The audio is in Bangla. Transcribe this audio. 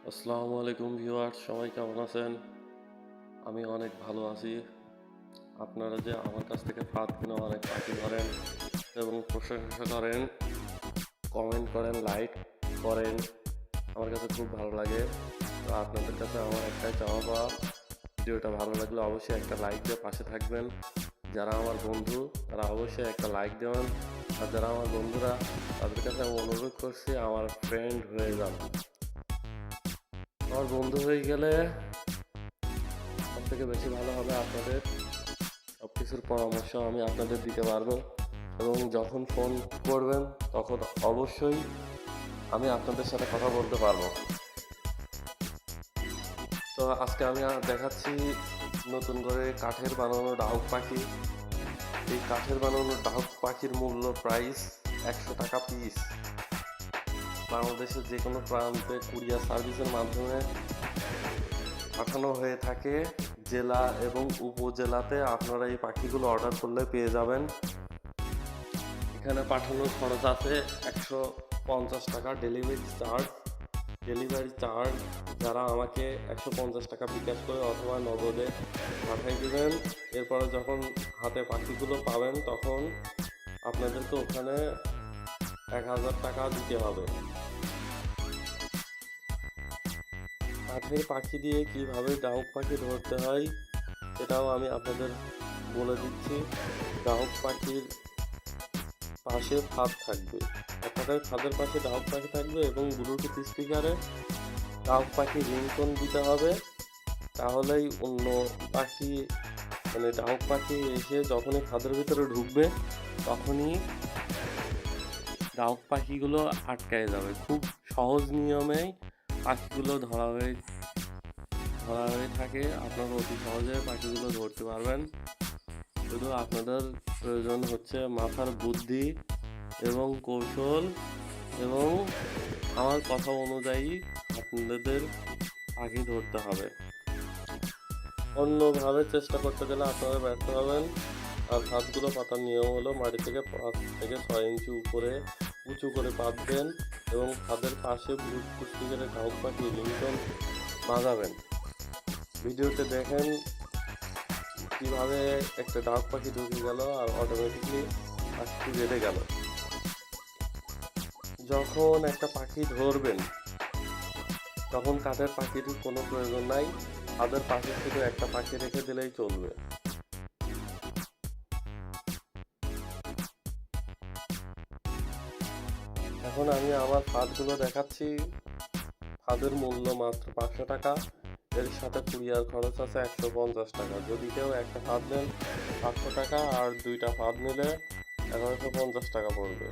আসসালামু আলাইকুম ভিউয়ার্স, সবাই কেমন আছেন? আমি অনেক ভালো আছি। আপনারা যে আমার কাছ থেকে ফাঁদ কিনে অনেক পাখি ধরেন এবং প্রশংসা করেন, কমেন্ট করেন, লাইক করেন, আমার কাছে খুব ভালো লাগে। তো আপনাদের কাছে আমার একটাই চাওয়া পাওয়া, ভিডিওটা ভালো লাগলে অবশ্যই একটা লাইক দিয়ে পাশে থাকবেন। যারা আমার বন্ধু তারা অবশ্যই একটা লাইক দেবেন, আর যারা আমার বন্ধুরা তাদের কাছে আমি অনুরোধ করছি আমার ফ্রেন্ড হয়ে যান। আমার বন্ধু হয়ে গেলে সব থেকে বেশি ভালো হবে। আপনাদের সব কিছুর পরামর্শ আমি আপনাদের দিতে পারবো এবং যখন ফোন করবেন তখন অবশ্যই আমি আপনাদের সাথে কথা বলতে পারবো। তো আজকে আমি দেখাচ্ছি নতুন করে কাঠের বানানো ডাহুক পাখি। এই কাঠের বানানো ডাহুক পাখির মূল্য প্রাইস 100 টাকা পিস। বাংলাদেশের যে কোনো প্রান্তে কুরিয়ার সার্ভিসের মাধ্যমে পাঠানো হয়ে থাকে। জেলা এবং উপজেলাতে আপনারা এই পাখিগুলো অর্ডার করলে পেয়ে যাবেন। এখানে পাঠানোর খরচ আছে 150 টাকা ডেলিভারি চার্জ যারা আমাকে 150 টাকা বিকাশ করে অথবা নগদে পাঠিয়ে দেবেন। এরপরে যখন হাতে পাখিগুলো পাবেন তখন আপনাদেরকে ওখানে 1000 টাকা দিতে হবে। কাঠের পাখি দিয়ে কিভাবে ডাহুক পাখি ধরতে হয় সেটাও আমি আপনাদের বলে দিচ্ছি। ডাহুক পাখির পাশে ফাঁদ থাকবে, অর্থাৎ ফাঁদের পাশে ডাহুক পাখি থাকবে এবং ব্লুটুথ স্পিকারে ডাহুক পাখি রিংটোন দিতে হবে। তাহলেই অন্য পাখি ডাহুক পাখি এসে যখনই ফাঁদের ভিতরে ঢুকবে তখনই ডাহুক পাখিগুলো আটকায় যাবে। খুব সহজ নিয়মেই পাখিগুলো ধরা হয়ে থাকে। আপনারা অতি সহজে পাখিগুলো ধরতে পারবেন। শুধু আপনাদের প্রয়োজন হচ্ছে মাথার বুদ্ধি এবং কৌশল এবং আমার কথা অনুযায়ী আপনাদের পাখি ধরতে হবে। অন্যভাবে চেষ্টা করতে গেলে আপনারা ব্যর্থ হবেন। আর ফাঁদগুলো পাতার নিয়ম হলো মাটি থেকে 5 থেকে 6 ইঞ্চি উপরে উঁচু করে পাতবেন এবং ফাঁদের পাশে ব্লুটুথ স্পিকারে ডাহুক পাখি রিংটোন বাজাবেন। ভিডিওতে দেখেন কিভাবে একটা ডাহুক পাখি ঢুকে গেল আর অটোমেটিকলি পাখিটি বেড়ে গেল। যখন একটা পাখি ধরবেন তখন কাঠের পাখির কোনো প্রয়োজন নাই, তাদের পাশে শুধু একটা পাখি রেখে দিলেই চলবে। এখন আমি আমার ফাঁদগুলো দেখাচ্ছি। ফাঁদের মূল্য মাত্র 500 টাকা, এর সাথে কুরিয়ার খরচ আছে 150 টাকা। যদি কেউ একটা ফাঁদ নেন 500 টাকা আর দুইটা ফাঁদ নিলে 1150 টাকা পড়বে।